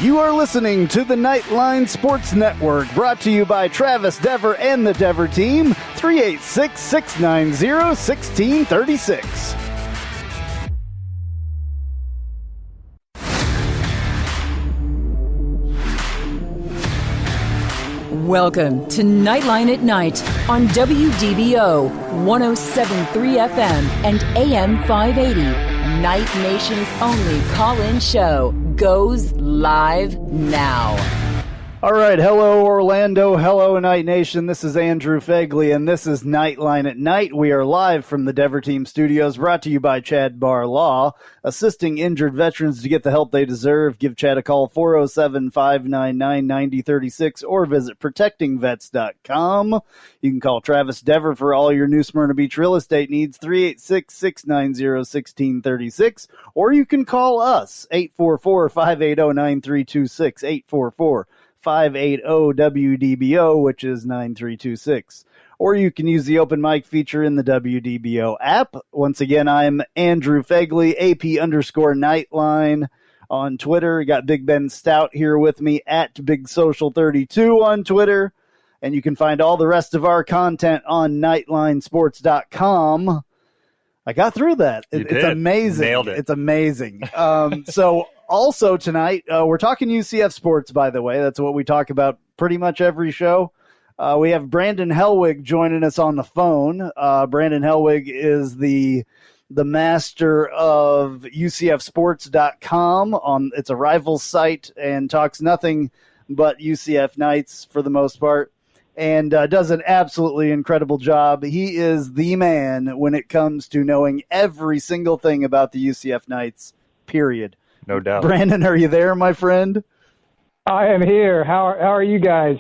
You are listening to the Knightline Sports Network, brought to you by Travis Dever and the Dever team, 386-690-1636. Welcome to Knightline at Night on WDBO 107.3 FM and AM 580. Night Nation's only call-in show goes live now. All right, hello Orlando, hello Night Nation. This is Andrew Phegley, and this is Knightline at Night. We are live from the Dever Team Studios, brought to you by Chad Barr Law, assisting injured veterans to get the help they deserve. Give Chad a call, 407-599-9036, or visit protectingvets.com. You can call Travis Dever for all your New Smyrna Beach real estate needs, 386-690-1636, or you can call us, 844-580-9326, 844-580-WDBO, which is 9326. Or you can use the open mic feature in the WDBO app. Once again, I'm Andrew Phegley, AP_Knightline on Twitter. Got Big Ben Stout here with me at BigSocial32 on Twitter. And you can find all the rest of our content on NightlineSports.com. I got through that. It's amazing. Nailed it. It's amazing. So also tonight, we're talking UCF sports, by the way. That's what we talk about pretty much every show. We have Brandon Helwig joining us on the phone. Brandon Helwig is the master of UCFsports.com. It's a rival site and talks nothing but UCF Knights for the most part, and does an absolutely incredible job. He is the man when it comes to knowing every single thing about the UCF Knights, period. No doubt. Brandon, are you there, my friend? I am here. How are you guys?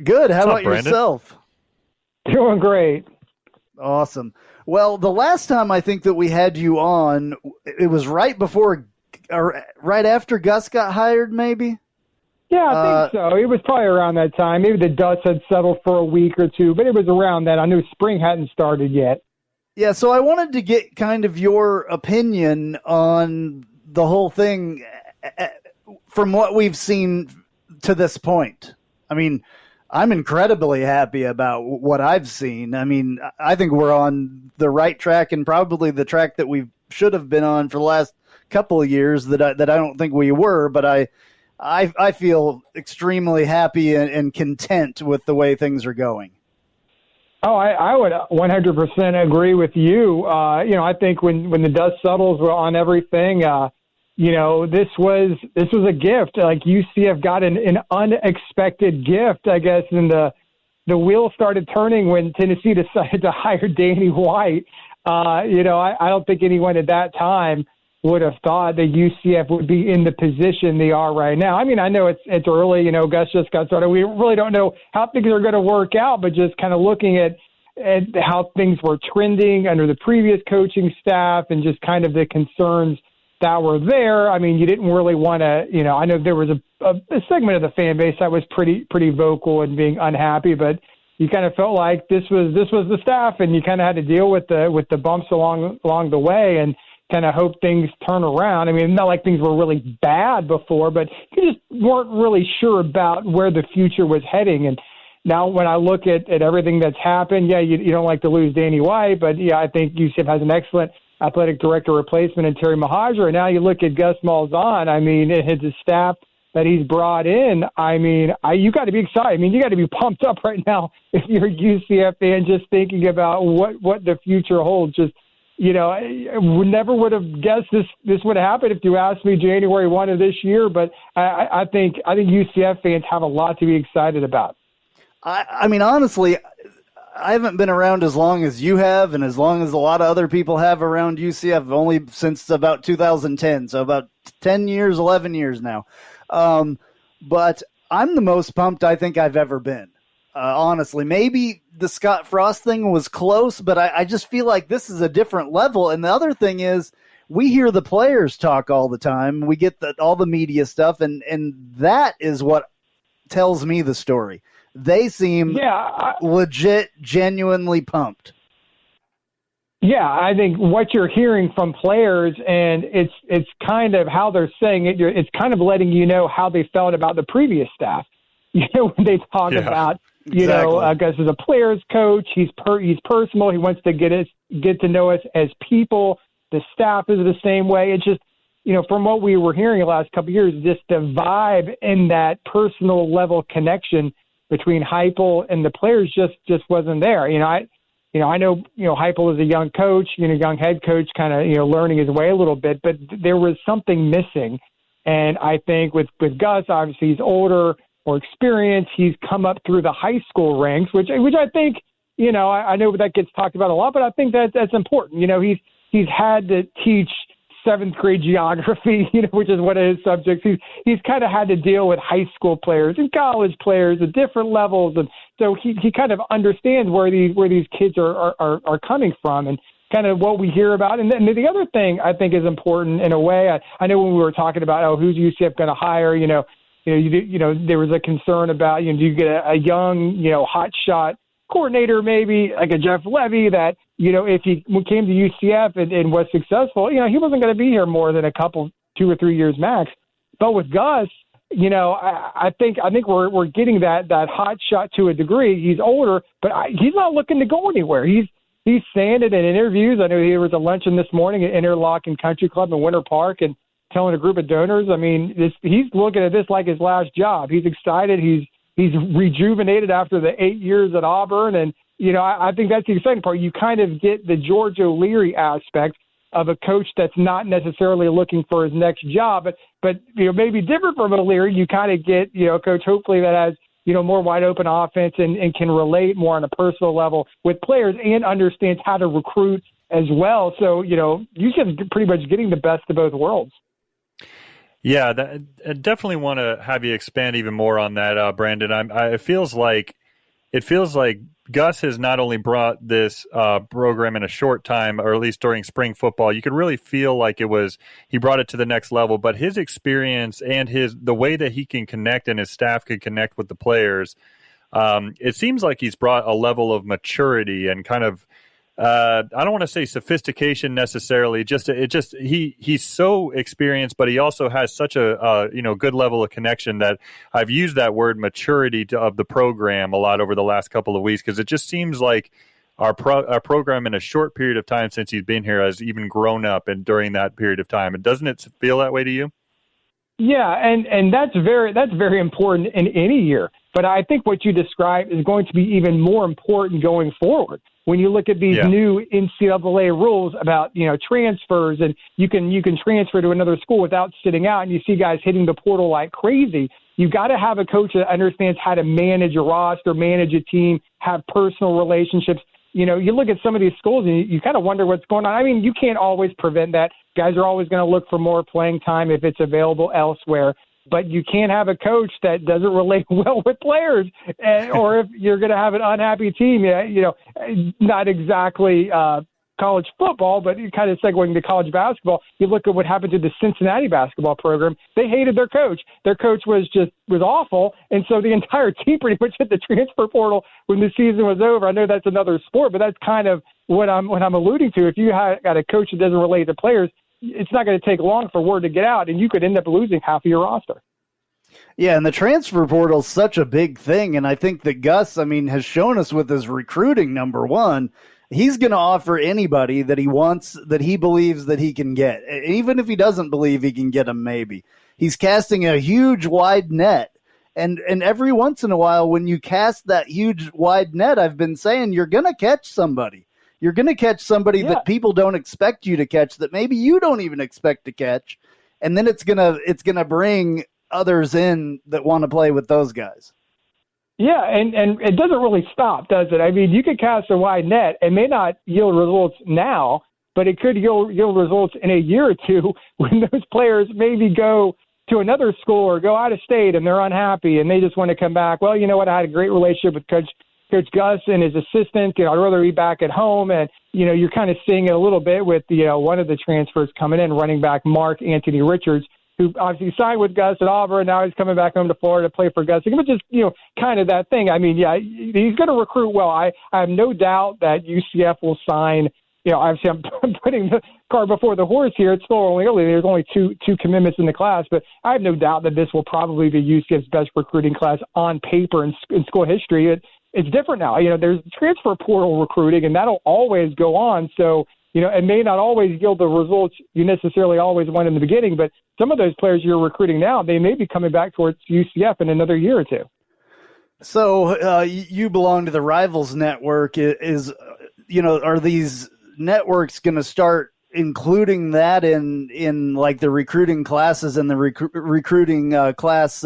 Good. How about Brandon? yourself? Doing great. Awesome. Well, the last time I think that we had you on, it was right before or right after Gus got hired, maybe? Yeah, I think so. It was probably around that time. Maybe the dust had settled for a week or two, but it was around that. I knew spring hadn't started yet. Yeah, so I wanted to get kind of your opinion on the whole thing from what we've seen to this point. I mean, I'm incredibly happy about what I've seen. I mean, I think we're on the right track, and probably the track that we should have been on for the last couple of years that I don't think we were, but I feel extremely happy and content with the way things are going. Oh, I would 100% agree with you. I think when the dust settles on everything, this was a gift. Like UCF got an unexpected gift, I guess, and the wheel started turning when Tennessee decided to hire Danny White. I don't think anyone at that time would have thought that UCF would be in the position they are right now. I mean, I know it's early. Gus just got started. We really don't know how things are going to work out, but just kind of looking at how things were trending under the previous coaching staff and just kind of the concerns that were there. I mean, you didn't really want to, I know there was a segment of the fan base that was pretty vocal and being unhappy, but you kind of felt like this was the staff, and you kind of had to deal with the bumps along the way and kind of hope things turn around. I mean, not like things were really bad before, but you just weren't really sure about where the future was heading. And now when I look at everything that's happened, you don't like to lose Danny White, but I think UCF has an excellent athletic director replacement in Terry Mahajer. And now you look at Gus Malzahn. I mean, it's a staff that he's brought in. I mean, you got to be excited. I mean, you got to be pumped up right now if you're a UCF fan, just thinking about what the future holds. Just, I never would have guessed this would happen if you asked me January 1 of this year. But I think UCF fans have a lot to be excited about. I mean, honestly, I haven't been around as long as you have, and as long as a lot of other people have around UCF, only since about 2010, so about 10 years, 11 years now. But I'm the most pumped I think I've ever been, honestly. Maybe the Scott Frost thing was close, but I just feel like this is a different level. And the other thing is, we hear the players talk all the time. We get all the media stuff, and that is what tells me the story. They seem legit, genuinely pumped. Yeah, I think what you're hearing from players, and it's kind of how they're saying it. It's kind of letting you know how they felt about the previous staff. When they talk about, Gus is a player's coach. He's personal. He wants to get to know us as people. The staff is the same way. It's just, from what we were hearing the last couple of years, just the vibe and that personal level connection between Heupel and the players just wasn't there. I know, Heupel is a young coach, young head coach, kind of, learning his way a little bit, but there was something missing. And I think with Gus, obviously he's older, more experienced. He's come up through the high school ranks, which I think, I know that gets talked about a lot, but I think that's important. He's had to teach seventh grade geography, which is one of his subjects. He's kind of had to deal with high school players and college players at different levels, and so he kind of understands where these kids are coming from and kind of what we hear about. And then the other thing I think is important in a way. I know when we were talking about who's UCF going to hire, there was a concern about do you get a young hot shot coordinator, maybe like a Jeff Levy, that if he came to UCF and was successful, he wasn't going to be here more than 2 or 3 years max. But with Gus, I think we're getting that hot shot to a degree. He's older, but he's not looking to go anywhere. He's saying it in interviews. I know there was a luncheon this morning at Interlochen Country Club in Winter Park, and telling a group of donors, he's looking at this like his last job. He's excited. He's rejuvenated after the 8 years at Auburn. And, I think that's the exciting part. You kind of get the George O'Leary aspect of a coach that's not necessarily looking for his next job, but maybe different from O'Leary. You kind of get, a coach hopefully that has, more wide open offense and can relate more on a personal level with players and understands how to recruit as well. So, UCF's pretty much getting the best of both worlds. Yeah, I definitely want to have you expand even more on that, Brandon. It feels like Gus has not only brought this program in a short time, or at least during spring football. You could really feel like he brought it to the next level. But his experience and the way that he can connect and his staff can connect with the players, it seems like he's brought a level of maturity and kind of. I don't want to say sophistication necessarily. He's so experienced, but he also has such a good level of connection that I've used that word maturity of the program a lot over the last couple of weeks, because it just seems like our program in a short period of time since he's been here has even grown up, and during that period of time, and doesn't it feel that way to you? Yeah, and that's very important in any year. But I think what you described is going to be even more important going forward. When you look at these new NCAA rules about, transfers, and you can transfer to another school without sitting out, and you see guys hitting the portal like crazy, you got to have a coach that understands how to manage a roster, manage a team, have personal relationships. You look at some of these schools and you kind of wonder what's going on. You can't always prevent that. Guys are always going to look for more playing time if it's available elsewhere. But you can't have a coach that doesn't relate well with players, or if you're going to have an unhappy team, not exactly college football, but kind of segueing to college basketball. You look at what happened to the Cincinnati basketball program. They hated their coach. Their coach was awful, and so the entire team pretty much hit the transfer portal when the season was over. I know that's another sport, but that's kind of what I'm alluding to. If you got a coach that doesn't relate to players, it's not going to take long for word to get out, and you could end up losing half of your roster. Yeah, and the transfer portal is such a big thing, and I think that Gus, has shown us with his recruiting, number one, he's going to offer anybody that he wants, that he believes that he can get. Even if he doesn't believe he can get them, maybe. He's casting a huge, wide net, and every once in a while, when you cast that huge, wide net, I've been saying, you're going to catch somebody. You're going to catch somebody that people don't expect you to catch, that maybe you don't even expect to catch, and then it's gonna bring others in that want to play with those guys. Yeah, and it doesn't really stop, does it? You could cast a wide net. It may not yield results now, but it could yield results in a year or two when those players maybe go to another school or go out of state and they're unhappy and they just want to come back. Well, you know what? I had a great relationship with Coach Gus and his assistant. I'd rather be back at home. And, you're kind of seeing it a little bit with one of the transfers coming in, running back Mark Anthony Richards, who obviously signed with Gus at Auburn. Now he's coming back home to Florida to play for Gus. But just, kind of that thing. He's going to recruit well. I have no doubt that UCF will sign, obviously I'm putting the cart before the horse here. It's still only early. There's only two commitments in the class, but I have no doubt that this will probably be UCF's best recruiting class on paper in school history. It's different now. There's transfer portal recruiting, and that'll always go on. So, it may not always yield the results you necessarily always want in the beginning, but some of those players you're recruiting now, they may be coming back towards UCF in another year or two. So you belong to the Rivals Network. Are these networks going to start including that in like the recruiting classes and the recruiting class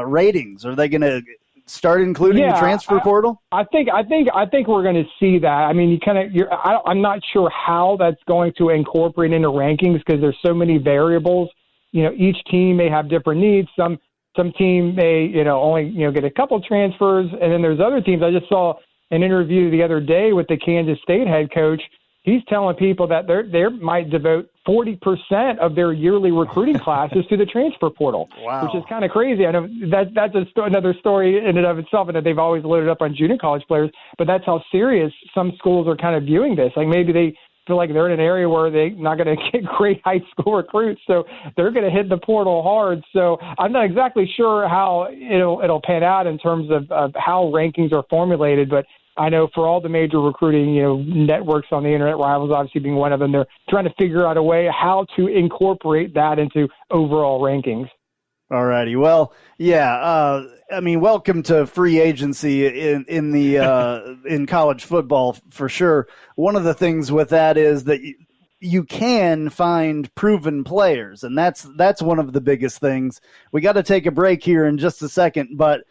ratings? Are they going to start including the transfer portal? I think we're going to see that. I mean, I'm not sure how that's going to incorporate into rankings because there's so many variables. Each team may have different needs. Some team may only get a couple transfers, and then there's other teams. I just saw an interview the other day with the Kansas State head coach. He's telling people that they might devote 40% of their yearly recruiting classes to the transfer portal, wow. Which is kind of crazy. I know that's another story in and of itself, and that they've always loaded up on junior college players, but that's how serious some schools are kind of viewing this. Like maybe they feel like they're in an area where they're not going to get great high school recruits, so they're going to hit the portal hard. So I'm not exactly sure how it'll pan out in terms of how rankings are formulated, but I know for all the major recruiting, networks on the internet, Rivals obviously being one of them, they're trying to figure out a way how to incorporate that into overall rankings. All righty. Well, yeah. Welcome to free agency in the in college football for sure. One of the things with that is that you can find proven players, and that's one of the biggest things. We got to take a break here in just a second, but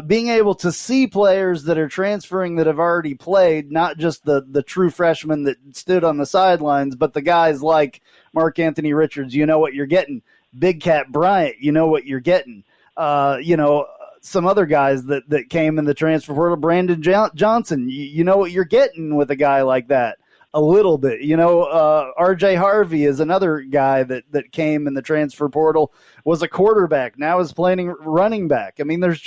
being able to see players that are transferring that have already played, not just the true freshmen that stood on the sidelines, but the guys like Mark Anthony Richards, you know what you're getting. Big Cat Bryant, you know what you're getting. Some other guys that came in the transfer portal, Brandon Johnson, you know what you're getting with a guy like that. A little bit, R.J. Harvey is another guy that came in the transfer portal, was a quarterback, now is playing running back. I mean, there's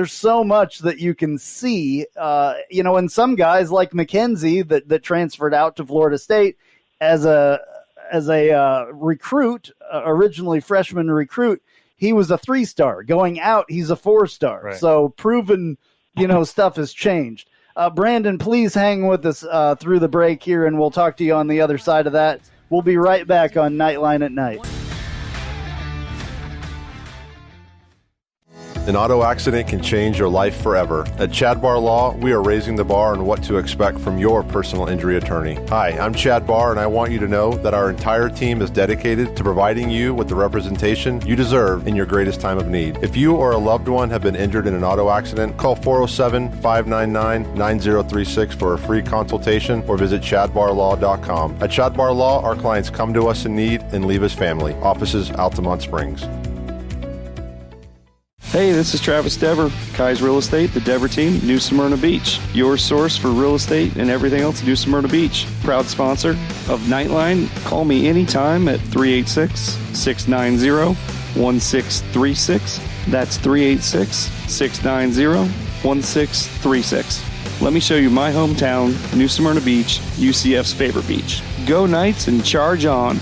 so much that you can see, and some guys like McKenzie that transferred out to Florida State as a recruit, originally freshman recruit, he was a 3-star. Going out, he's a 4-star. Right. So proven, stuff has changed. Brandon, please hang with us through the break here, and we'll talk to you on the other side of that. We'll be right back on Knightline at Night. An auto accident can change your life forever. At Chad Barr Law, we are raising the bar on what to expect from your personal injury attorney. Hi, I'm Chad Barr, and I want you to know that our entire team is dedicated to providing you with the representation you deserve in your greatest time of need. If you or a loved one have been injured in an auto accident, call 407-599-9036 for a free consultation or visit chadbarlaw.com. At Chad Barr Law, our clients come to us in need and leave as family. Offices, Altamont Springs. Hey, this is Travis Dever, Kai's Real Estate, the Dever team, New Smyrna Beach. Your source for real estate and everything else New Smyrna Beach. Proud sponsor of Knightline. Call me anytime at 386-690-1636. That's 386-690-1636. Let me show you my hometown, New Smyrna Beach, UCF's favorite beach. Go Knights and charge on.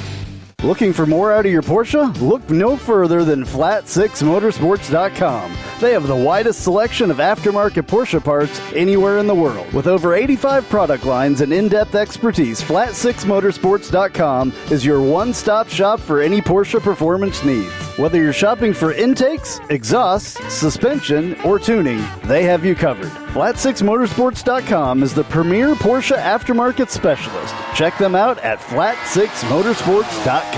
Looking for more out of your Porsche? Look no further than Flat6Motorsports.com. They have the widest selection of aftermarket Porsche parts anywhere in the world. With over 85 product lines and in-depth expertise, Flat6Motorsports.com is your one-stop shop for any Porsche performance needs. Whether you're shopping for intakes, exhausts, suspension, or tuning, they have you covered. Flat6Motorsports.com is the premier Porsche aftermarket specialist. Check them out at Flat6Motorsports.com.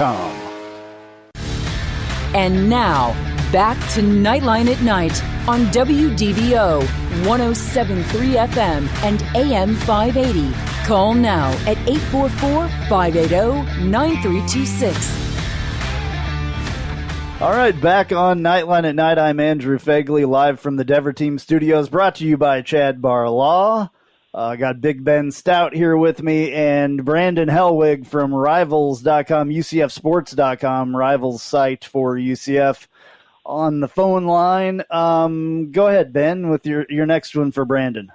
And now, back to Knightline at Night on WDBO 107.3 FM and AM 580. Call now at 844-580-9326. All right, back on Knightline at Night. I'm Andrew Phegley, live from the Dever Team Studios, brought to you by Chad Barr Law. I got Big Ben Stout here with me and Brandon Hellwig from Rivals.com, UCFsports.com, Rivals site for UCF on the phone line. Go ahead, Ben, with your next one for Brandon.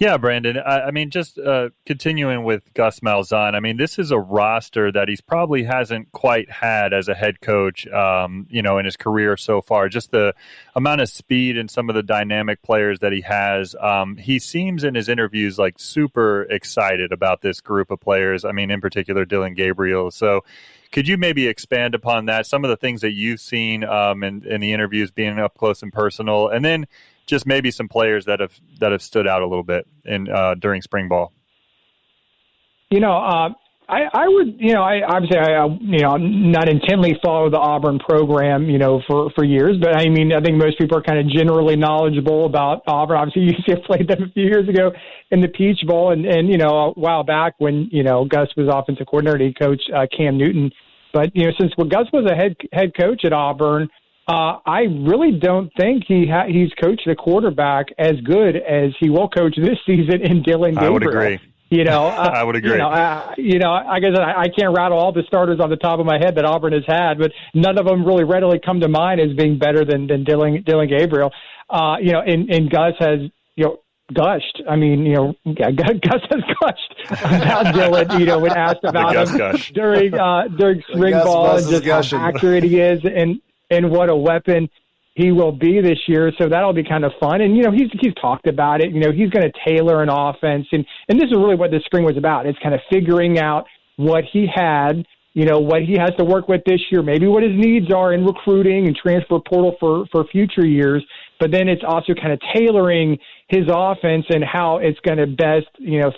Yeah, Brandon. I mean, just continuing with Gus Malzahn, I mean, this is a roster that he's probably hasn't quite had as a head coach, in his career so far. Just the amount of speed and some of the dynamic players that he has. He seems in his interviews like super excited about this group of players. I mean, in particular, Dylan Gabriel. So could you maybe expand upon that, some of the things that you've seen in the interviews, being up close and personal, and then just maybe some players that have stood out a little bit during spring ball? I would, I not intently follow the Auburn program, for years, but I mean, I think most people are kind of generally knowledgeable about Auburn. Obviously, UCF played them a few years ago in the Peach Bowl, and a while back when, Gus was offensive coordinator, he coached Cam Newton. But, since Gus was a head coach at Auburn, I really don't think he's coached a quarterback as good as he will coach this season in Dylan Gabriel. I would agree. I would agree. I guess I can't rattle all the starters off the top of my head that Auburn has had, but none of them really readily come to mind as being better than Dylan Gabriel. And Gus has, gushed. I mean, Gus has gushed about Dylan, when asked about him during spring ball and just how accurate he is and what a weapon he will be this year. So that'll be kind of fun. And, he's talked about it. He's going to tailor an offense. And this is really what this spring was about. It's kind of figuring out what he had, what he has to work with this year, maybe what his needs are in recruiting and transfer portal for future years. But then it's also kind of tailoring his offense and how it's going to best,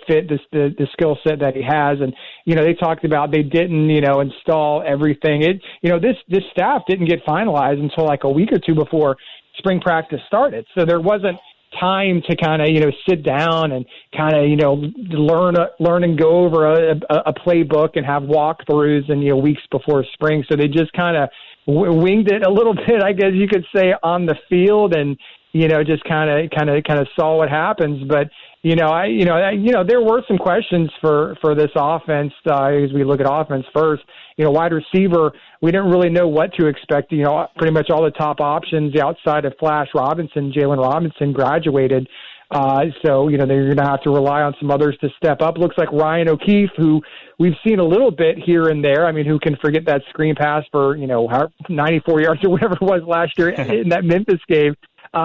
fit the skill set that he has. And, they talked about they didn't, install everything. This staff didn't get finalized until like a week or two before spring practice started. So there wasn't time to kind of, sit down and kind of, learn and go over a playbook and have walkthroughs and, weeks before spring. So they just kind of winged it a little bit, I guess you could say, on the field and, just kind of saw what happens. But, there were some questions for this offense as we look at offense first. Wide receiver, we didn't really know what to expect. Pretty much all the top options outside of Flash Robinson, Jalen Robinson graduated. So, they're going to have to rely on some others to step up. Looks like Ryan O'Keefe, who we've seen a little bit here and there. I mean, who can forget that screen pass for, 94 yards or whatever it was last year in that Memphis game. He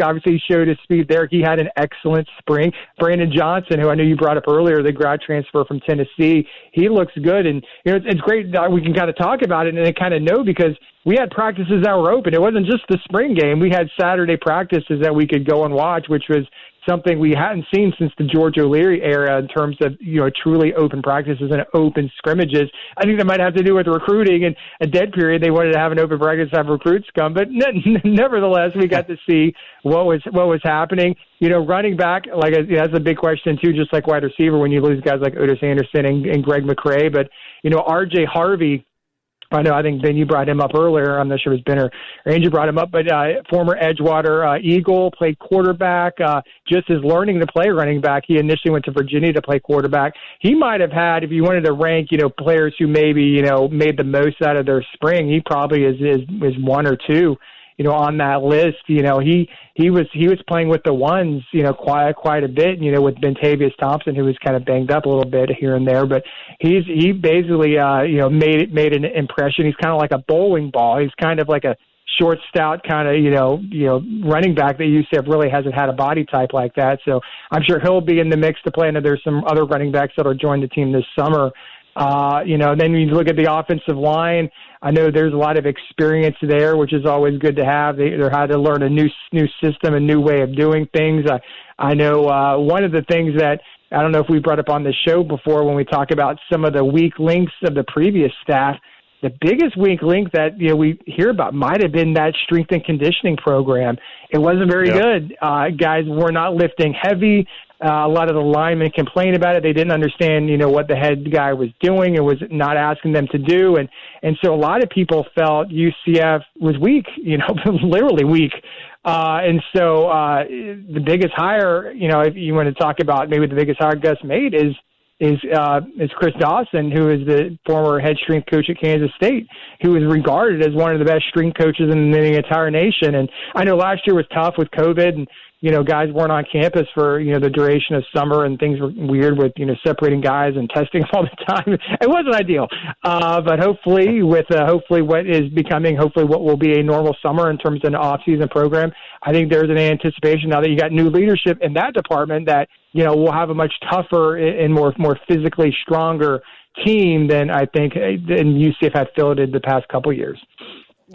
obviously showed his speed there. He had an excellent spring. Brandon Johnson, who I know you brought up earlier, the grad transfer from Tennessee, he looks good. And, it's great that we can kind of talk about it and kind of know because we had practices that were open. It wasn't just the spring game. We had Saturday practices that we could go and watch, which was something we hadn't seen since the George O'Leary era in terms of, truly open practices and open scrimmages. I think that might have to do with recruiting and a dead period. They wanted to have an open practice to have recruits come, but nevertheless, we got to see what was happening. Running back, that's a big question too, just like wide receiver when you lose guys like Otis Anderson and Greg McCrae, but, RJ Harvey, I think, Ben, you brought him up earlier. I'm not sure if it's Ben or Andrew brought him up, but former Edgewater Eagle, played quarterback, just is learning to play running back. He initially went to Virginia to play quarterback. He might have had, if you wanted to rank, players who maybe, made the most out of their spring, he probably is one or two, on that list. He was playing with the ones, quite a bit, with Bentavious Thompson, who was kind of banged up a little bit here and there, but he basically, made an impression. He's kind of like a bowling ball. He's kind of like a short, stout kind of, running back that UCF really hasn't had a body type like that. So I'm sure he'll be in the mix to play. And there's some other running backs that'll join the team this summer. Then you look at the offensive line. I know there's a lot of experience there, which is always good to have. They're had to learn a new system, a new way of doing things. I know one of the things that I don't know if we brought up on the show before when we talk about some of the weak links of the previous staff. The biggest weak link that we hear about might have been that strength and conditioning program. It wasn't very good. Guys were not lifting heavy. A lot of the linemen complained about it. They didn't understand, what the head guy was doing and was not asking them to do. And so a lot of people felt UCF was weak, literally weak. And so the biggest hire, if you want to talk about maybe the biggest hire Gus made is Chris Dawson, who is the former head strength coach at Kansas State, who is regarded as one of the best strength coaches in the entire nation. And I know last year was tough with COVID, and guys weren't on campus for, the duration of summer, and things were weird with, separating guys and testing all the time. It wasn't ideal. But hopefully hopefully what is becoming, what will be a normal summer in terms of an off-season program, I think there's an anticipation now that you got new leadership in that department that, we'll have a much tougher and more physically stronger team than I think than UCF had fielded the past couple years.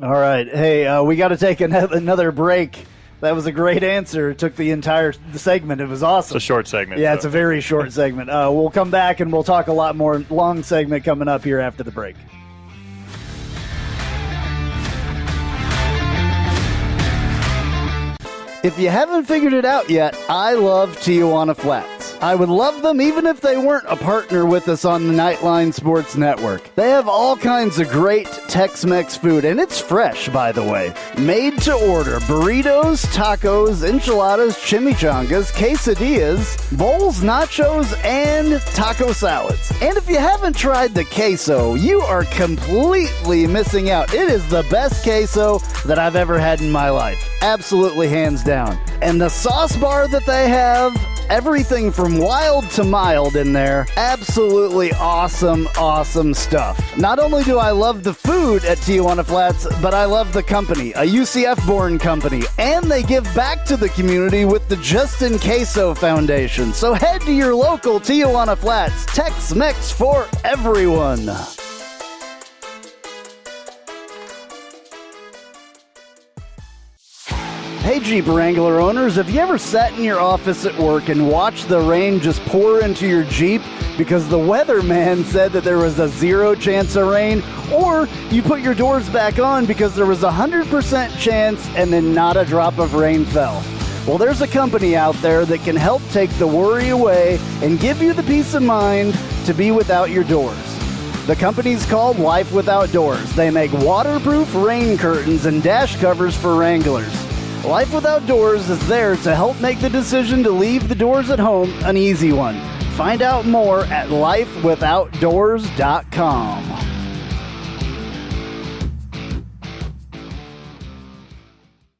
All right. Hey, we got to take another break. That was a great answer. It took the entire segment. It was awesome. It's a short segment. Yeah, It's a very short segment. We'll come back and we'll talk a lot more. Long segment coming up here after the break. If you haven't figured it out yet, I love Tijuana Flats. I would love them even if they weren't a partner with us on the Knightline Sports Network. They have all kinds of great Tex-Mex food, and it's fresh, by the way. Made to order burritos, tacos, enchiladas, chimichangas, quesadillas, bowls, nachos, and taco salads. And if you haven't tried the queso, you are completely missing out. It is the best queso that I've ever had in my life. Absolutely hands down. And the sauce bar that they have, everything from wild to mild in there. Absolutely awesome, awesome stuff. Not only do I love the food at Tijuana Flats, but I love the company, a UCF-born company, and they give back to the community with the Justin Queso Foundation. So head to your local Tijuana Flats, Tex-Mex for everyone. Hey Jeep Wrangler owners, have you ever sat in your office at work and watched the rain just pour into your Jeep because the weatherman said that there was a 0 chance of rain? Or you put your doors back on because there was a 100% chance and then not a drop of rain fell? Well, there's a company out there that can help take the worry away and give you the peace of mind to be without your doors. The company's called Life Without Doors. They make waterproof rain curtains and dash covers for Wranglers. Life Without Doors is there to help make the decision to leave the doors at home an easy one. Find out more at lifewithoutdoors.com.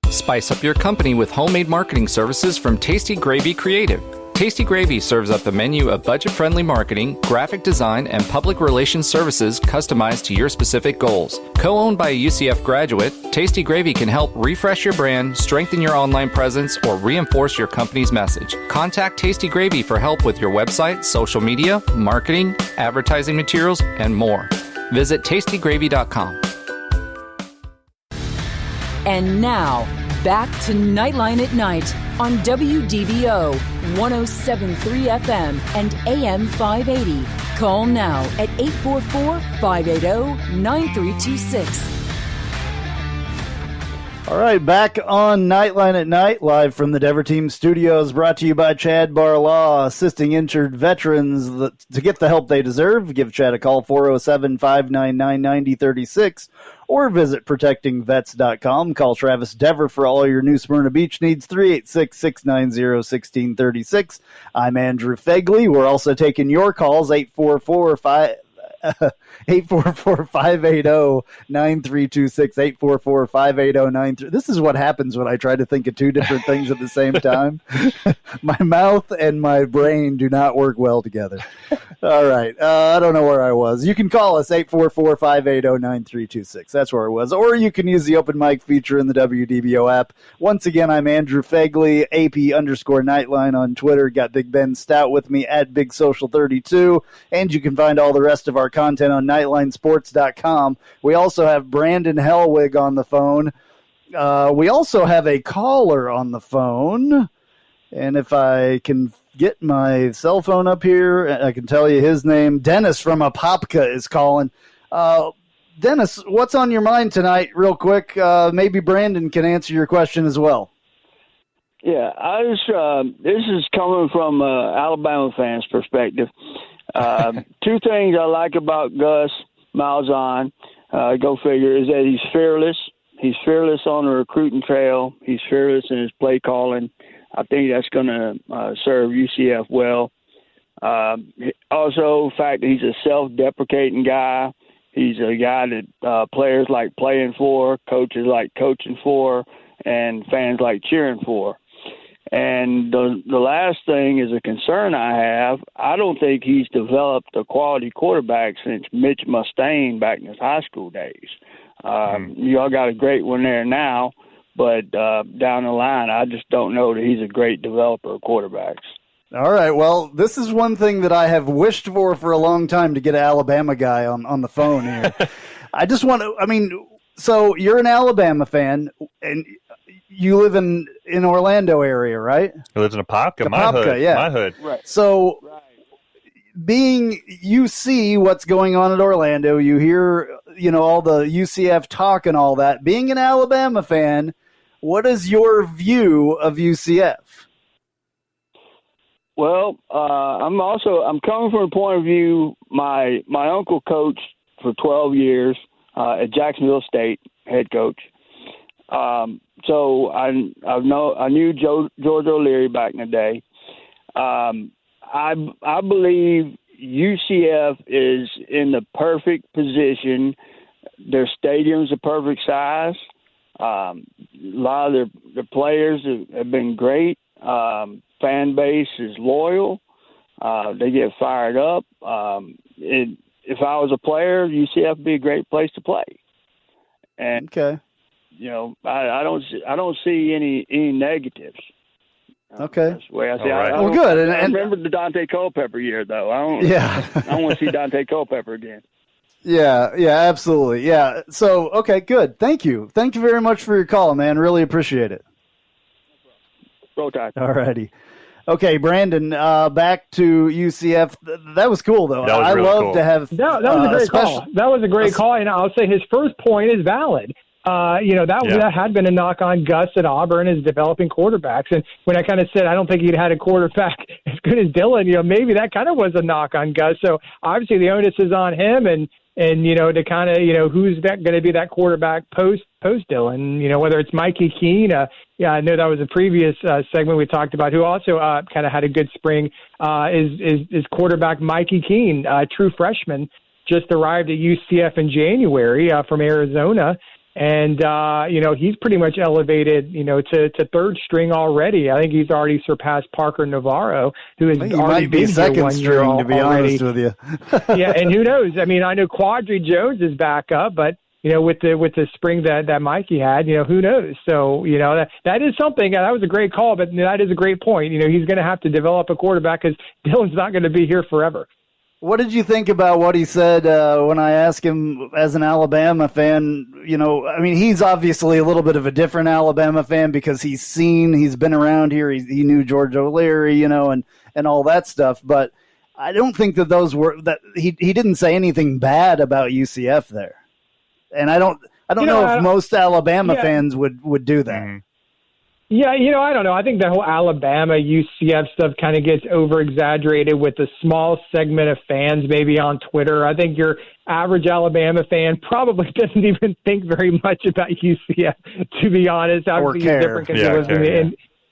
Spice up your company with homemade marketing services from Tasty Gravy Creative. Tasty Gravy serves up a menu of budget-friendly marketing, graphic design, and public relations services customized to your specific goals. Co-owned by a UCF graduate, Tasty Gravy can help refresh your brand, strengthen your online presence, or reinforce your company's message. Contact Tasty Gravy for help with your website, social media, marketing, advertising materials, and more. Visit tastygravy.com. And now, back to Nightline at Night on WDBO 107.3 FM and AM 580. Call now at 844-580-9326. All right, back on Nightline at Night, live from the Dever Team Studios, brought to you by Chad Barlaw, assisting injured veterans to get the help they deserve. Give Chad a call, 407-599-9036, or visit protectingvets.com. Call Travis Dever for all your New Smyrna Beach needs, 386-690-1636. I'm Andrew Phegley. We're also taking your calls, 844-580-9326, 844-580-9326. This is what happens when I try to think of two different things at the same time. My mouth and my brain do not work well together. All right. I don't know where I was. You can call us, 844-580-9326. That's where I was. Or you can use the open mic feature in the WDBO app. Once again, I'm Andrew Phegley, AP_Knightline on Twitter. Got Big Ben Stout with me at Big Social 32. And you can find all the rest of our content on NightlineSports.com. We also have Brandon Hellwig on the phone. We also have a caller on the phone. And if I can get my cell phone up here, I can tell you his name. Dennis from Apopka is calling. Dennis, what's on your mind tonight, real quick? Maybe Brandon can answer your question as well. Yeah, this is coming from Alabama fans' perspective. Two things I like about Gus Malzahn, go figure, is that he's fearless. He's fearless on the recruiting trail. He's fearless in his play calling. I think that's going to serve UCF well. Also, the fact that he's a self-deprecating guy. He's a guy that players like playing for, coaches like coaching for, and fans like cheering for. And the last thing is a concern I have. I don't think he's developed a quality quarterback since Mitch Mustaine back in his high school days. Y'all got a great one there now, but down the line, I just don't know that he's a great developer of quarterbacks. All right. Well, this is one thing that I have wished for a long time, to get an Alabama guy on the phone here. I just want to, so you're an Alabama fan, and you live in Orlando area, right? He lives in Apopka, my hood. Right. So you see what's going on at Orlando, you hear, all the UCF talk and all that. Being an Alabama fan, what is your view of UCF? Well, I'm coming from a point of view. My uncle coached for 12 years at Jacksonville State, head coach. So I knew George O'Leary back in the day. I believe UCF is in the perfect position. Their stadium's the perfect size. A lot of their players have been great. Fan base is loyal. They get fired up. If I was a player, UCF would be a great place to play. And okay. I don't see any negatives. Okay. That's the way I see it. Right. Well, good. I remember the Dante Culpepper year, though. I don't want to see Dante Culpepper again. Yeah, absolutely. Yeah. So, okay, good. Thank you. Thank you very much for your call, man. Really appreciate it. Roll Tide. All righty. Okay, Brandon, back to UCF. That was cool, though. That was really cool. to have that was a great call. That was a great call, and I'll say his first point is valid. That had been a knock on Gus at Auburn as developing quarterbacks. And when I kind of said I don't think he'd had a quarterback as good as Dylan, maybe that kind of was a knock on Gus. So obviously the onus is on him and to kind of, who's that going to be that quarterback post Dylan, whether it's Mikey Keene. I know that was a previous segment we talked about, who also kind of had a good spring, is quarterback Mikey Keene, true freshman, just arrived at UCF in January from Arizona. And, he's pretty much elevated, to third string already. I think he's already surpassed Parker Navarro, who has already been here 1 year to be already. honest with you. Yeah, and who knows? I know Quadri Jones is back up, but, with the spring that Mikey had, who knows? So, that is something. That was a great call, but that is a great point. He's going to have to develop a quarterback because Dylan's not going to be here forever. What did you think about what he said when I asked him as an Alabama fan? He's obviously a little bit of a different Alabama fan because he's been around here. He knew George O'Leary, and all that stuff. But I don't think that he didn't say anything bad about UCF there. And I don't know if most Alabama fans would do that. Mm-hmm. Yeah, I don't know. I think the whole Alabama UCF stuff kind of gets over-exaggerated with a small segment of fans maybe on Twitter. I think your average Alabama fan probably doesn't even think very much about UCF, to be honest. Or care.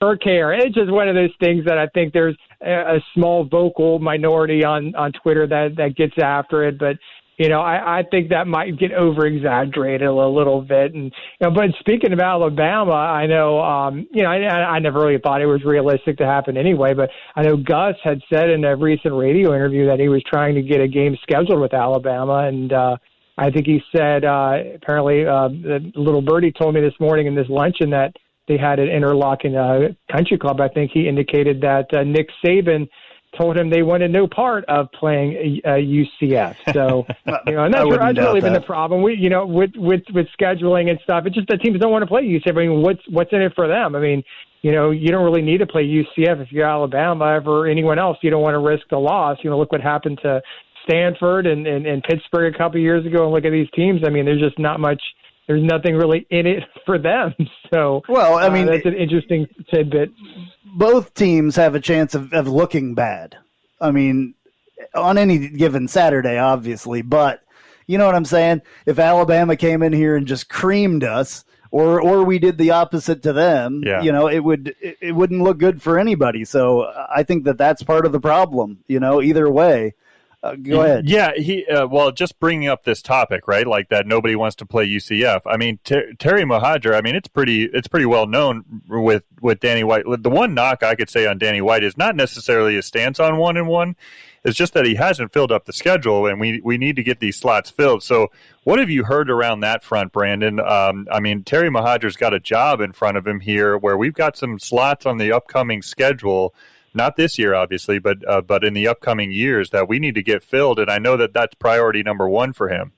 Or care. It's just one of those things that I think there's a small vocal minority on Twitter that gets after it, but I think that might get over-exaggerated a little bit. And but speaking of Alabama, I know, I never really thought it was realistic to happen anyway, but I know Gus had said in a recent radio interview that he was trying to get a game scheduled with Alabama. And I think he said, apparently, the little birdie told me this morning in this luncheon that they had an interlocking country club. I think he indicated that Nick Saban told him they wanted no part of playing UCF. So, and that's really been the problem. With scheduling and stuff. It's just that teams don't want to play UCF. What's in it for them? You don't really need to play UCF if you're Alabama or anyone else. You don't want to risk the loss. Look what happened to Stanford and Pittsburgh a couple of years ago, and look at these teams. There's just not much. There's nothing really in it for them. So, that's an interesting tidbit. Both teams have a chance of looking bad. On any given Saturday, obviously. But you know what I'm saying? If Alabama came in here and just creamed us, or we did the opposite to them, it wouldn't look good for anybody. So I think that's part of the problem. Either way. Go ahead. Yeah, well, just bringing up this topic, right? Like that nobody wants to play UCF. I mean, Terry Mohadra. I mean, it's pretty well known with Danny White. The one knock I could say on Danny White is not necessarily his stance on 1-1. It's just that he hasn't filled up the schedule, and we need to get these slots filled. So, what have you heard around that front, Brandon? I mean, Terry Mohadra's got a job in front of him here, where we've got some slots on the upcoming schedule. Not this year, obviously, but in the upcoming years that we need to get filled, and I know that that's priority number one for him.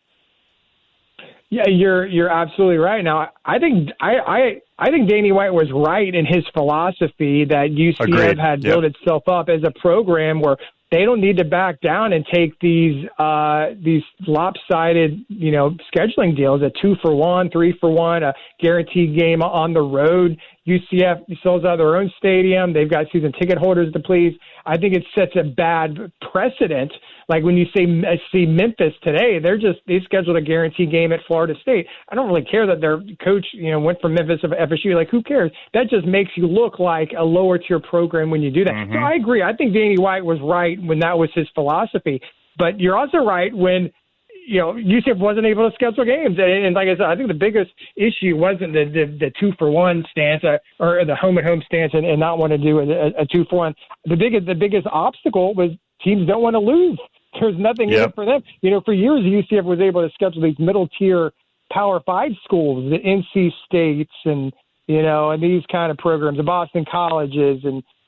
Yeah, you're absolutely right. Now, I think Danny White was right in his philosophy that UCF had built itself up as a program where they don't need to back down and take these lopsided, scheduling deals, a 2-for-1, 3-for-1, a guaranteed game on the road. UCF sells out their own stadium. They've got season ticket holders to please. I think it sets a bad precedent. Like when you see Memphis today, they scheduled a guaranteed game at Florida State. I don't really care that their coach, went from Memphis to FSU. Like, who cares? That just makes you look like a lower tier program when you do that. So I agree. I think Danny White was right when that was his philosophy. But you're also right when UCF wasn't able to schedule games. And like I said, I think the biggest issue wasn't the 2-for-1 stance or the home-and-home stance and not want to do a 2-for-1. The biggest obstacle was teams don't want to lose. There's nothing in it for them. For years, UCF was able to schedule these middle-tier Power 5 schools, the NC States and these kind of programs, the Boston Colleges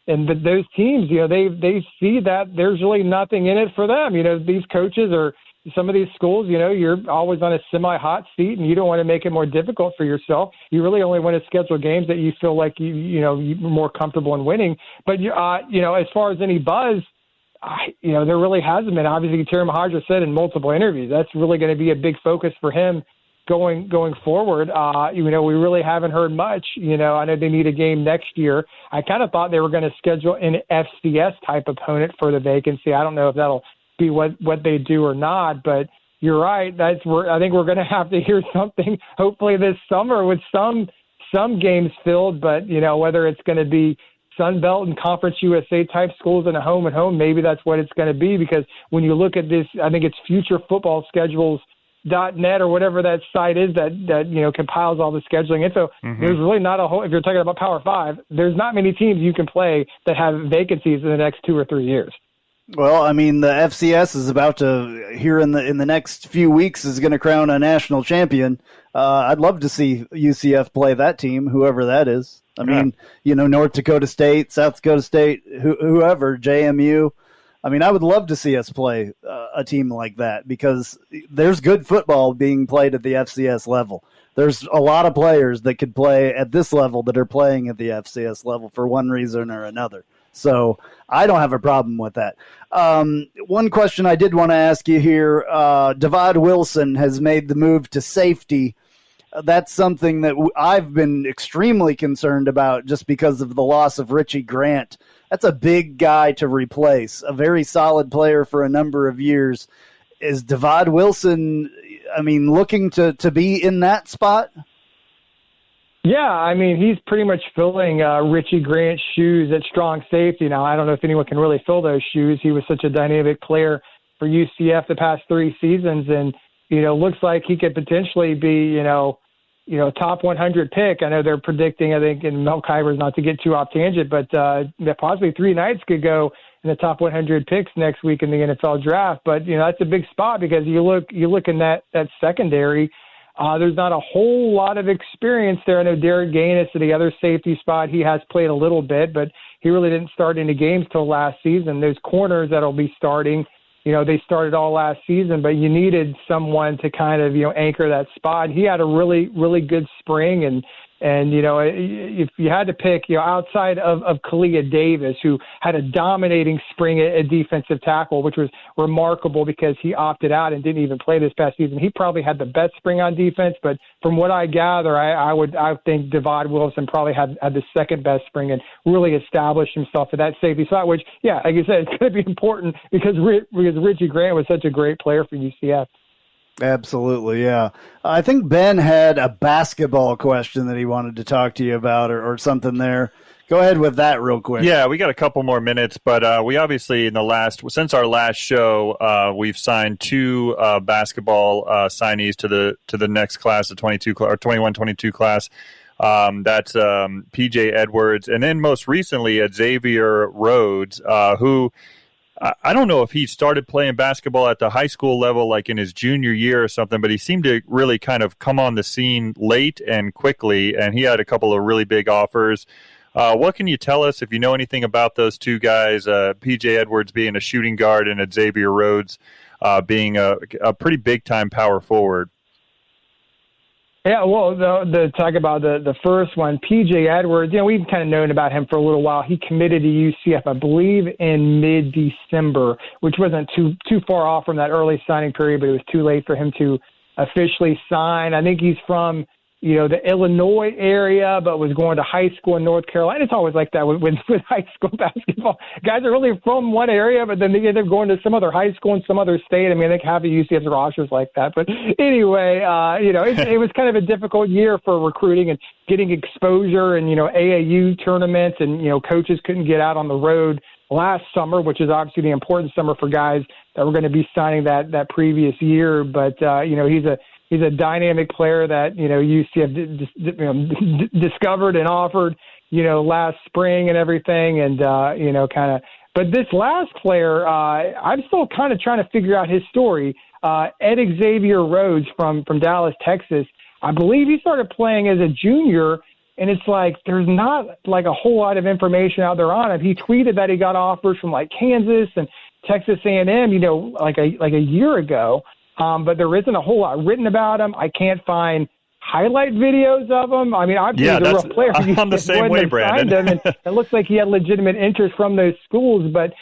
but those teams, they see that there's really nothing in it for them. These coaches are – some of these schools, you're always on a semi-hot seat and you don't want to make it more difficult for yourself. You really only want to schedule games that you feel like you're more comfortable in winning. But, as far as any buzz, there really hasn't been. Obviously, Terry Mohadra said in multiple interviews, that's really going to be a big focus for him going forward. We really haven't heard much. I know they need a game next year. I kind of thought they were going to schedule an FCS type opponent for the vacancy. I don't know if that'll be what they do or not, but you're right. I think we're going to have to hear something hopefully this summer with some games filled, but whether it's going to be Sun Belt and Conference USA type schools and a home and home, maybe that's what it's going to be, because when you look at this, I think it's futurefootballschedules.net or whatever that site is that compiles all the scheduling info. There's really not a whole, if you're talking about Power 5, there's not many teams you can play that have vacancies in the next 2 or 3 years. Well, I mean, the FCS is about to, here in the next few weeks, is going to crown a national champion. I'd love to see UCF play that team, whoever that is. I mean, North Dakota State, South Dakota State, whoever, JMU. I mean, I would love to see us play a team like that, because there's good football being played at the FCS level. There's a lot of players that could play at this level that are playing at the FCS level for one reason or another. So I don't have a problem with that. One question I did want to ask you here, Devad Wilson has made the move to safety. That's something that I've been extremely concerned about just because of the loss of Richie Grant. That's a big guy to replace, a very solid player for a number of years. Is Devad Wilson, looking to be in that spot? Yeah, he's pretty much filling Richie Grant's shoes at strong safety. Now, I don't know if anyone can really fill those shoes. He was such a dynamic player for UCF the past 3 seasons, and, looks like he could potentially be, top 100 pick. I know they're predicting, I think, and Mel Kiver's, not to get too off tangent, but possibly 3 nights could go in the top 100 picks next week in the NFL draft. But, that's a big spot, because you look in that secondary. There's not a whole lot of experience there. I know Derek Gaines to the other safety spot. He has played a little bit, but he really didn't start any games till last season. Those corners that'll be starting, they started all last season, but you needed someone to kind of, anchor that spot. He had a really, really good spring, and if you had to pick, outside of Kalia Davis, who had a dominating spring at defensive tackle, which was remarkable because he opted out and didn't even play this past season. He probably had the best spring on defense, but from what I gather, I think Devad Wilson probably had the second best spring and really established himself at that safety spot, which, yeah, like you said, it's going to be important because Richie Grant was such a great player for UCF. Absolutely, yeah. I think Ben had a basketball question that he wanted to talk to you about or something there. go ahead with that real quick. Yeah, we got a couple more minutes, but we obviously since our last show, we've signed 2 basketball signees to the next class, the 21-22 class. That's PJ Edwards, and then most recently Xavier Rhodes, who I don't know if he started playing basketball at the high school level, like in his junior year or something, but he seemed to really kind of come on the scene late and quickly, and he had a couple of really big offers. What can you tell us if you know anything about those 2 guys, PJ Edwards being a shooting guard and Xavier Rhodes being a pretty big-time power forward? Yeah, well, the talk about the first one, PJ Edwards, we've kind of known about him for a little while. He committed to UCF, I believe, in mid-December, which wasn't too far off from that early signing period, but it was too late for him to officially sign. I think he's from the Illinois area, but was going to high school in North Carolina. It's always like that with high school basketball. Guys are really from one area, but then they end up going to some other high school in some other state. I mean, I think half of UCF's rosters like that. But anyway, it was kind of a difficult year for recruiting and getting exposure and, AAU tournaments and, coaches couldn't get out on the road last summer, which is obviously the important summer for guys that were going to be signing that previous year. But, he's a dynamic player that, UCF discovered and offered, last spring and everything. And, but this last player, I'm still kind of trying to figure out his story. Ed Xavier Rhodes from Dallas, Texas. I believe he started playing as a junior, and it's like there's not like a whole lot of information out there on him. He tweeted that he got offers from like Kansas and Texas A&M, like a year ago. But there isn't a whole lot written about him. I can't find highlight videos of him. I mean, obviously he's a real player. I'm the same way, Brandon. And it looks like he had legitimate interest from those schools. But,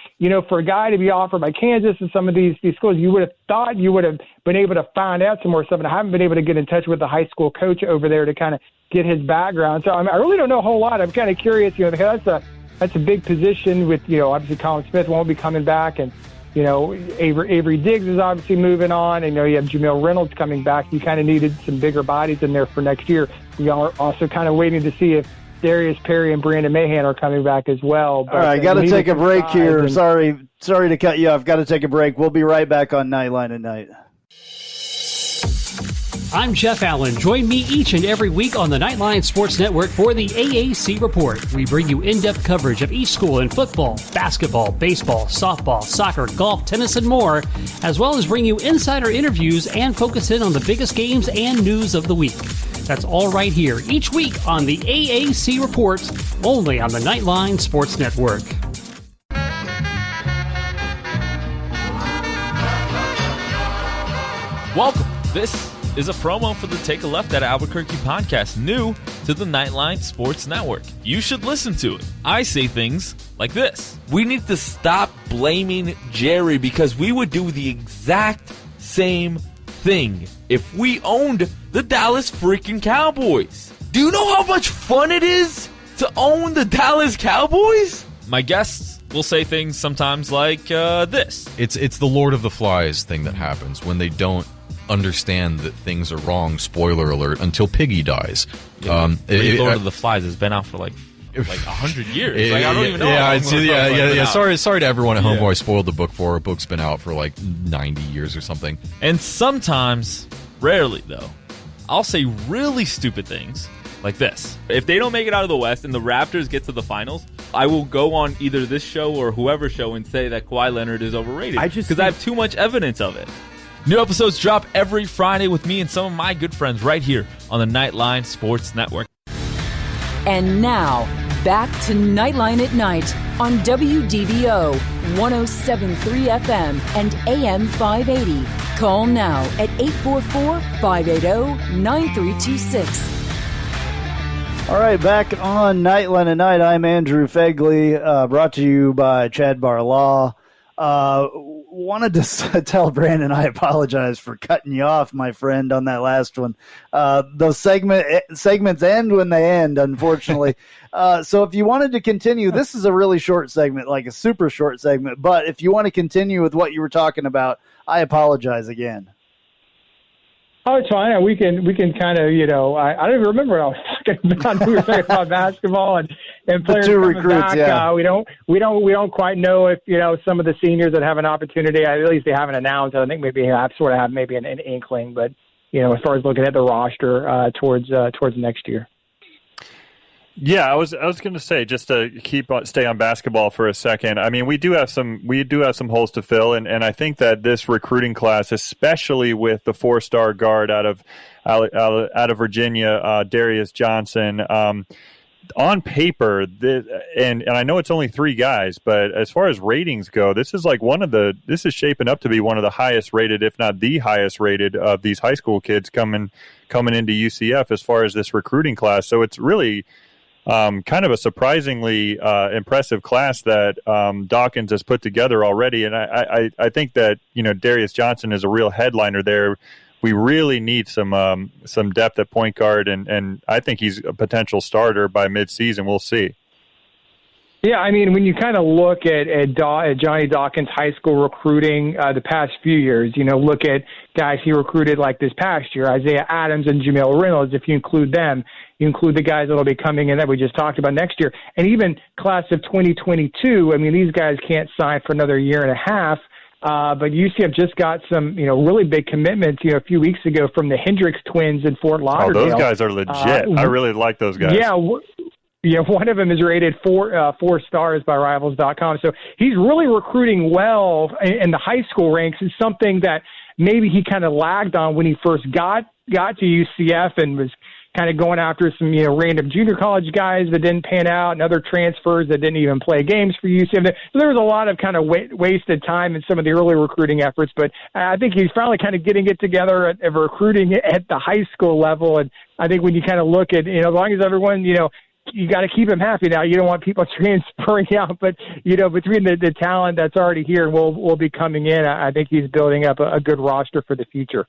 for a guy to be offered by Kansas and some of these schools, you would have thought you would have been able to find out some more stuff. And I haven't been able to get in touch with the high school coach over there to kind of get his background. So I really don't know a whole lot. I'm kind of curious, because that's a big position with, obviously Colin Smith won't be coming back, and Avery Diggs is obviously moving on. And, you have Jamil Reynolds coming back. You kind of needed some bigger bodies in there for next year. We are also kind of waiting to see if Darius Perry and Brandon Mahan are coming back as well. But, all right, got to take a break here. Sorry to cut you off. Got to take a break. We'll be right back on Knightline at Night. I'm Jeff Allen. Join me each and every week on the Knightline Sports Network for the AAC Report. We bring you in-depth coverage of each school in football, basketball, baseball, softball, soccer, golf, tennis, and more, as well as bring you insider interviews and focus in on the biggest games and news of the week. That's all right here each week on the AAC Report, only on the Knightline Sports Network. Welcome. This is a promo for the Take a Left at Albuquerque podcast, new to the Knightline Sports Network. You should listen to it. I say things like this. We need to stop blaming Jerry because we would do the exact same thing if we owned the Dallas freaking Cowboys. Do you know how much fun it is to own the Dallas Cowboys? My guests will say things sometimes like this. It's the Lord of the Flies thing that happens when they don't understand that things are wrong, spoiler alert, until Piggy dies. Lord of the Flies has been out for like 100 years. I don't even know. Sorry to everyone at home who I spoiled the book for. A book's been out for like 90 years or something. And sometimes, rarely though, I'll say really stupid things like this. If they don't make it out of the West and the Raptors get to the finals, I will go on either this show or whoever's show and say that Kawhi Leonard is overrated because I have too much evidence of it. New episodes drop every Friday with me and some of my good friends right here on the Knightline Sports Network. And now, back to Knightline at Night on WDBO 107.3 FM and AM 580. Call now at 844-580-9326. All right, back on Knightline at Night. I'm Andrew Phegley, brought to you by Chad Bar Law. Wanted to tell Brandon I apologize for cutting you off, my friend, on that last one. Those segments end when they end, unfortunately. So if you wanted to continue, this is a really short segment, like a super short segment. But if you want to continue with what you were talking about, I apologize again. Oh, it's fine. We can kind of, I don't even remember what I was talking about. We were talking about basketball and and players two coming recruits, back. yeah. We don't quite know if some of the seniors that have an opportunity. At least they haven't announced. I think maybe I sort of have maybe an inkling, but as far as looking at the roster towards next year. Yeah, I was going to say, just to stay on basketball for a second. I mean, we do have some holes to fill, and I think that this recruiting class, especially with the 4-star guard out of Virginia, Darius Johnson, on paper, and I know it's only 3 guys, but as far as ratings go, this is shaping up to be one of the highest rated, if not the highest rated, of these high school kids coming into UCF as far as this recruiting class. So it's really kind of a surprisingly impressive class that Dawkins has put together already, and I think that Darius Johnson is a real headliner there. We really need some depth at point guard, and I think he's a potential starter by midseason. We'll see. Yeah, I mean, when you kind of look at Johnny Dawkins' high school recruiting the past few years, look at guys he recruited like this past year, Isaiah Adams and Jamil Reynolds, if you include them. You include the guys that will be coming in that we just talked about next year. And even class of 2022, I mean, these guys can't sign for another year and a half. But UCF just got some, really big commitments, a few weeks ago from the Hendricks twins in Fort Lauderdale. Oh, those guys are legit. I really like those guys. Yeah, one of them is rated 4 stars by Rivals.com. So he's really recruiting well in the high school ranks. Is something that maybe he kind of lagged on when he first got to UCF and was kind of going after some random junior college guys that didn't pan out and other transfers that didn't even play games for UCF. So there was a lot of kind of wasted time in some of the early recruiting efforts, but I think he's finally kind of getting it together at recruiting at the high school level. And I think when you kind of look at, as long as everyone, you got to keep him happy now. You don't want people transferring out, but between the talent that's already here and will be coming in, I think he's building up a good roster for the future.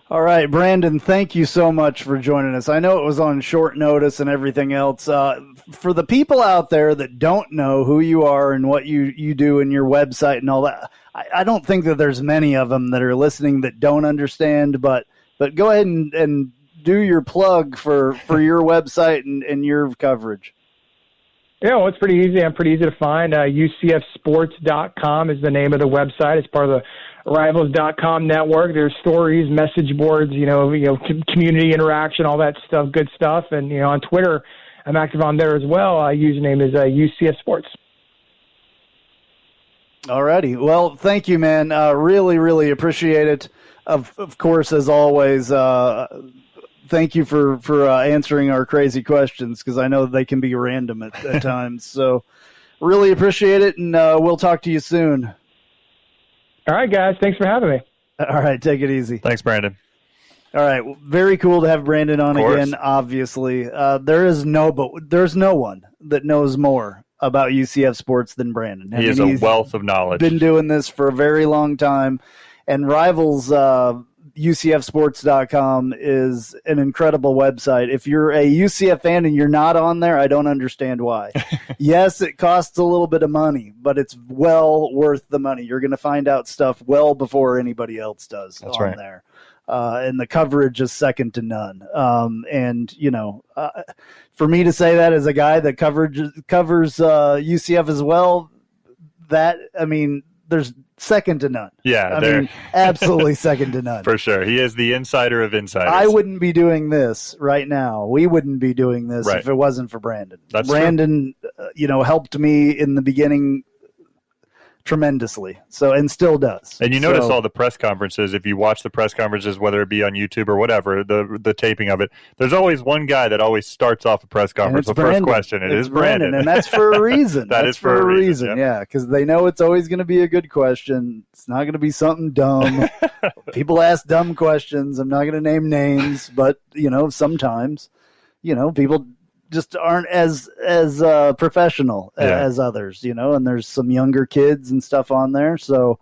All right, Brandon, thank you so much for joining us. I know it was on short notice and everything else. For the people out there that don't know who you are and what you do in your website and all that, I don't think that there's many of them that are listening that don't understand, but go ahead and do your plug for your website and your coverage. Yeah, well, it's pretty easy. I'm pretty easy to find. UCFsports.com is the name of the website. It's part of the Rivals.com network. There's stories, message boards, community interaction, all that stuff, good stuff. And, on Twitter, I'm active on there as well. Username is UCF Sports. All righty. Well, thank you, man. Really, really appreciate it. Of course, as always, thank you for answering our crazy questions, because I know they can be random at times. So really appreciate it, and we'll talk to you soon. All right, guys. Thanks for having me. All right. Take it easy. Thanks, Brandon. All right. Well, very cool to have Brandon on again, obviously. There's no one that knows more about UCF sports than Brandon. He is a wealth of knowledge. Been doing this for a very long time, and Rivals UCFsports.com is an incredible website. If you're a UCF fan and you're not on there, I don't understand why. Yes, it costs a little bit of money, but it's well worth the money. You're going to find out stuff well before anybody else does there. And the coverage is second to none. For me to say that as a guy that covers UCF as well, there's second to none. Yeah, absolutely second to none. For sure. He is the insider of insiders. I wouldn't be doing this right now. We wouldn't be doing this if it wasn't for Brandon. Brandon, helped me in the beginning tremendously, and still does. And notice all the press conferences, if you watch the press conferences, whether it be on YouTube or whatever, the taping of it, there's always one guy that always starts off a press conference. The first question, it is Brandon. And that's for a reason. That's for a reason. Yeah, because they know it's always going to be a good question. It's not going to be something dumb. People ask dumb questions. I'm not going to name names, but, sometimes, people just aren't as professional as others, and there's some younger kids and stuff on there. So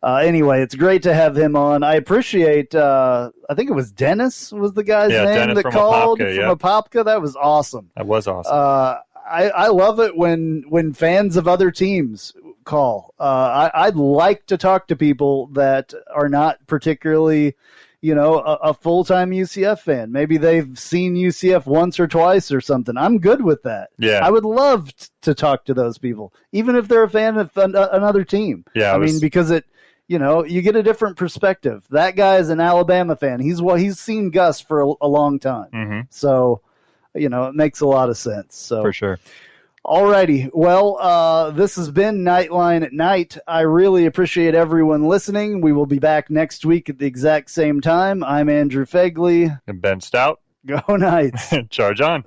anyway, it's great to have him on. I appreciate, I think it was Dennis was the guy's name Dennis that called from Apopka. That was awesome. That was awesome. I love it when fans of other teams call. I'd like to talk to people that are not particularly a full-time UCF fan. Maybe they've seen UCF once or twice or something. I'm good with that. Yeah. I would love to talk to those people, even if they're a fan of another team. Yeah, because you get a different perspective. That guy is an Alabama fan. He's seen Gus for a long time. Mm-hmm. So, it makes a lot of sense. So for sure. All righty. Well, this has been Knightline at Night. I really appreciate everyone listening. We will be back next week at the exact same time. I'm Andrew Phegley. And Ben Stout. Go Knights. Charge on.